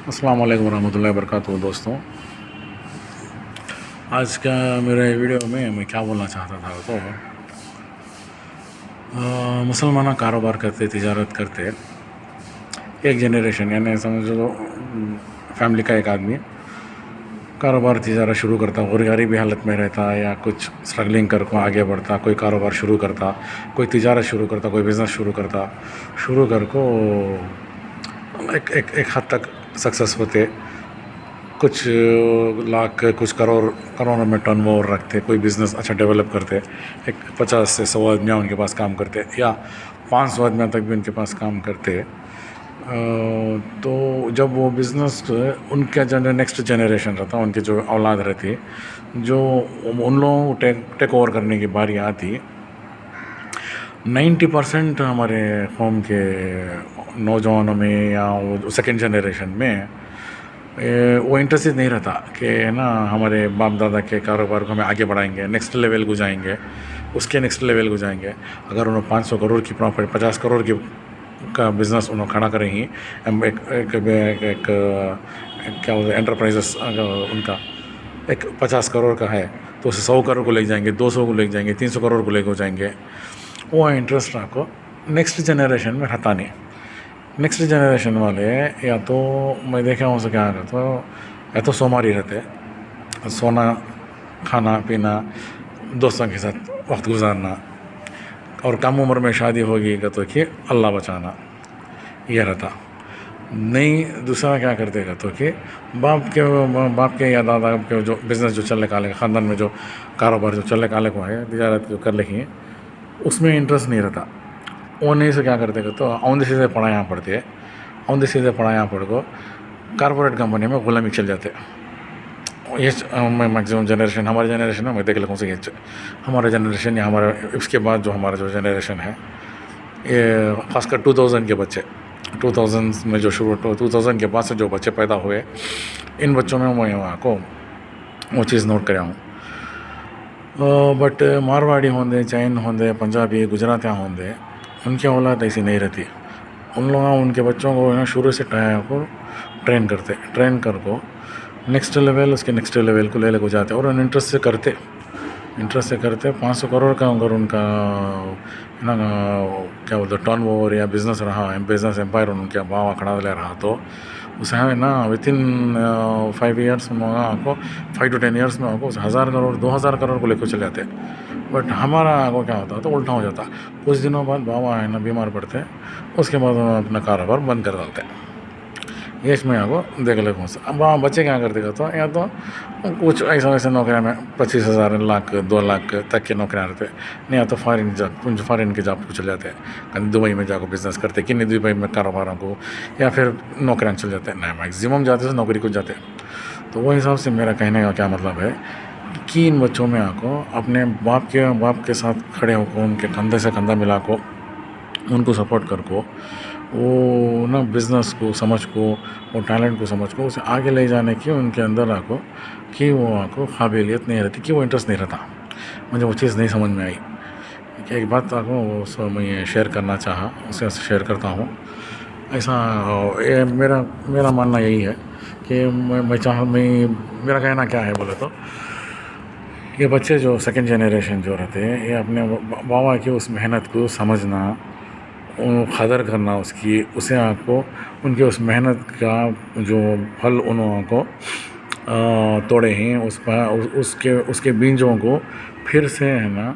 अस्सलाम वालेकुम रहमतुल्लाहि वबरकातुहू। दोस्तों, आज का मेरे वीडियो में मैं क्या बोलना चाहता था तो मुसलमान कारोबार करते, तिजारत करते, एक जनरेशन यानी समझ लो फैमिली का एक आदमी कारोबार तिजारत शुरू करता, और गरीबी हालत में रहता या कुछ स्ट्रगलिंग कर को आगे बढ़ता, कोई कारोबार शुरू करता, कोई तिजारत शुरू करता, कोई बिज़नेस शुरू कर को एक हद तक सक्सेस होते, कुछ लाख कुछ करोड़ों में टर्न ओवर रखते, कोई बिज़नेस अच्छा डेवलप करते, एक 50 से 100 आदमियाँ उनके पास काम करते या 500 आदमियाँ तक भी उनके पास काम करते। तो जब वो बिज़नेस उनका नेक्स्ट जनरेशन रहता, उनकी जो औलाद रहती, जो उन लोगों को टेक ओवर करने की बारी आती, 90% हमारे कौम के नौजवानों में या वो सेकेंड जनरेशन में वो इंटरेस्टेड नहीं रहता कि ना हमारे बाप दादा के कारोबार को हमें आगे बढ़ाएंगे, नेक्स्ट लेवल को जाएंगे, उसके नेक्स्ट लेवल को जाएंगे। अगर उन्होंने 500 करोड़ की प्रॉपर्टी, 50 करोड़ की का बिज़नेस उन्होंने खड़ा करेंगी, एक क्या बोलते हैं एंटरप्राइजेस, उनका एक 50 करोड़ का है तो उसे 100 करोड़ को ले जाएंगे, 200 को ले जाएंगे, 300 करोड़ को लेकर जाएंगे। वो इंटरेस्ट आपको नेक्स्ट जनरेशन में रहता नहीं। नेक्स्ट जनरेशन वाले या तो मैं देखा हूँ उसे क्या करते, या तो सोमारी रहते, सोना, खाना पीना, दोस्तों के साथ वक्त गुजारना, और कम उम्र में शादी होगी तो कि अल्लाह बचाना, यह रहता नहीं। दूसरा क्या करते तो कि बाप के या दादा के जो बिज़नेस जो चलने काले ख़ानदान में जो कारोबार जो चलने काले को है, तिजारत जो कर लिखी, उसमें इंटरेस्ट नहीं रहता। वो नहीं से क्या करते तो औंधे सीधे पढ़ाया पढ़ते, औंधे सीधे पढ़ाया पढ़ को कॉर्पोरेट कंपनी में गुलामी चल जाते। ये मैक्सिमम जनरेशन, हमारे जनरेशन में मैं देख लगूँ से ये हमारे जनरेशन या हमारे इसके बाद जो हमारा जो जनरेशन है, ये ख़ासकर 2000 के बच्चे, 2000 में जो शुरू 2000 के बाद से जो बच्चे पैदा हुए, इन बच्चों में मैं वहाँ को वो चीज़ नोट कराया हूँ। बट मारवाड़ी होंदे, जैन होंदे, पंजाबी, गुजराती होंदे, उनकी औलाद ऐसी नहीं रहती। उन लोग उनके बच्चों को ना शुरू से ट्रेन कर को नेक्स्ट लेवल, उसके नेक्स्ट लेवल को ले को जाते, और उन इंटरेस्ट से करते 500 करोड़ का अगर उनका ना क्या बोलते टर्न ओवर या बिज़नेस रहा, बिज़नेस एम्पायर उनके भाव खड़ा ले रहा, तो उसे हमें ना विद इन 5 ईयर्स में आपको 5 to 10 ईयर्स में आपको 1000 करोड़ 2000 करोड़ को लेकर चले जाते। बट हमारा को क्या होता तो उल्टा हो जाता, कुछ दिनों बाद बाबा है ना बीमार पड़ते, उसके बाद अपना कारोबार बंद कर डालते। ये इसमें आपको देख ले कौन सा। अब वहाँ बच्चे क्या करते तो या तो कुछ ऐसा वैसे नौकरियाँ में 25,000 लाख 2 लाख तक की नौकरियाँ रहते, नहीं या तो फॉरेन के जॉब को चले जाते हैं, कहीं दुबई में जाकर बिज़नेस करते, कि नहीं दुबई में कारोबारों को, या फिर नौकरियाँ चल जाते हैं, नहीं मैक्सिमम जाते तो नौकरी को जाते। तो वो हिसाब से मेरा कहने का क्या मतलब है कि इन बच्चों में आपको अपने बाप के साथ खड़े होकर, उनके कंधे से कंधा मिला को, उनको सपोर्ट कर को, वो ना बिज़नेस को समझ को, वो टैलेंट को समझ को उसे आगे ले जाने की उनके अंदर आको कि वो आको काबिलियत नहीं रहती, कि वो इंटरेस्ट नहीं रहता। मुझे वो चीज़ नहीं समझ में आई। एक बात आपको मैं शेयर करना चाहा, उसे शेयर करता हूँ। ऐसा ये मेरा मानना यही है कि मेरा कहना क्या है बोले तो, ये बच्चे जो सेकंड जनरेशन जो रहते हैं, ये अपने बाबा की उस मेहनत को समझना, कदर करना उसकी, उसे आपको उनके उस मेहनत का जो फल उन्होंने को तोड़े हैं, उसके बीजों को फिर से है ना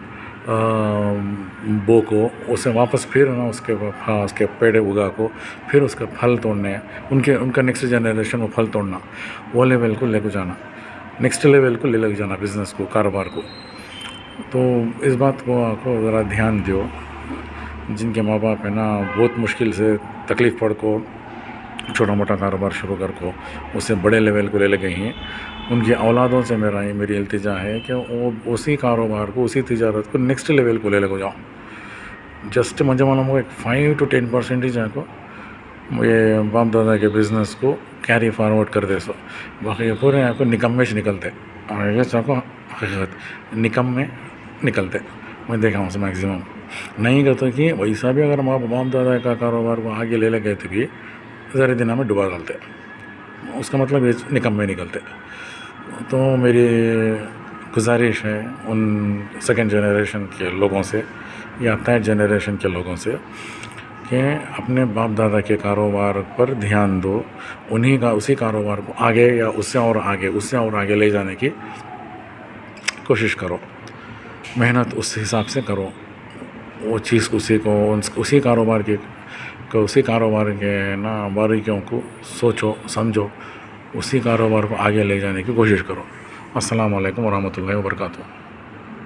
बो को, उसे वापस फिर ना उसके पेड़ उगा को, फिर उसका फल तोड़ने, उनका नेक्स्ट जनरेशन को फल तोड़ना, वो लेवल को लेकर जाना, नेक्स्ट लेवल को ले जाना बिज़नेस को, कारोबार को। तो इस बात को आपको ज़रा ध्यान दो। जिनके माँ बाप है ना बहुत मुश्किल से तकलीफ़ पड़ को छोटा मोटा कारोबार शुरू कर को उससे बड़े लेवल को ले गई हैं, उनकी औलादों से मेरी इल्तिजा है कि वो उसी कारोबार को, उसी तिजारत को नेक्स्ट लेवल को ले को जाओ। जस्ट मुझे मालूम हो एक 5 to 10% आपको ये बाप दादा के बिज़नेस को कैरी फॉरवर्ड कर दे सो, बाकी पूरे आपको निकम्मे से निकलते, और ये चाको हकीकत निकम्मे निकलते। मैं देखा हूँ मैक्सिमम नहीं करता कि वैसा भी अगर बाप दादा का कारोबार को आगे ले गए तो भी ज़रा दिन में डुबा डालते। اس کا مطلب یہ نکمے نکلتے. تو میری گزارش ہے ان سیکنڈ جنریشن کے لوگوں سے یا تھرڈ جنریشن کے لوگوں سے کہ اپنے باپ دادا کے کاروبار پر دھیان دو، انہی کا اسی کاروبار کو آگے یا اس سے اور آگے لے جانے کی کوشش کرو، محنت اس حساب سے کرو، وہ چیز اسی کاروبار کے نا باریکیوں کو سوچو سمجھو، اسی کاروبار کو آگے لے جانے کی کوشش کرو. السلام علیکم ورحمۃ اللہ وبرکاتہ.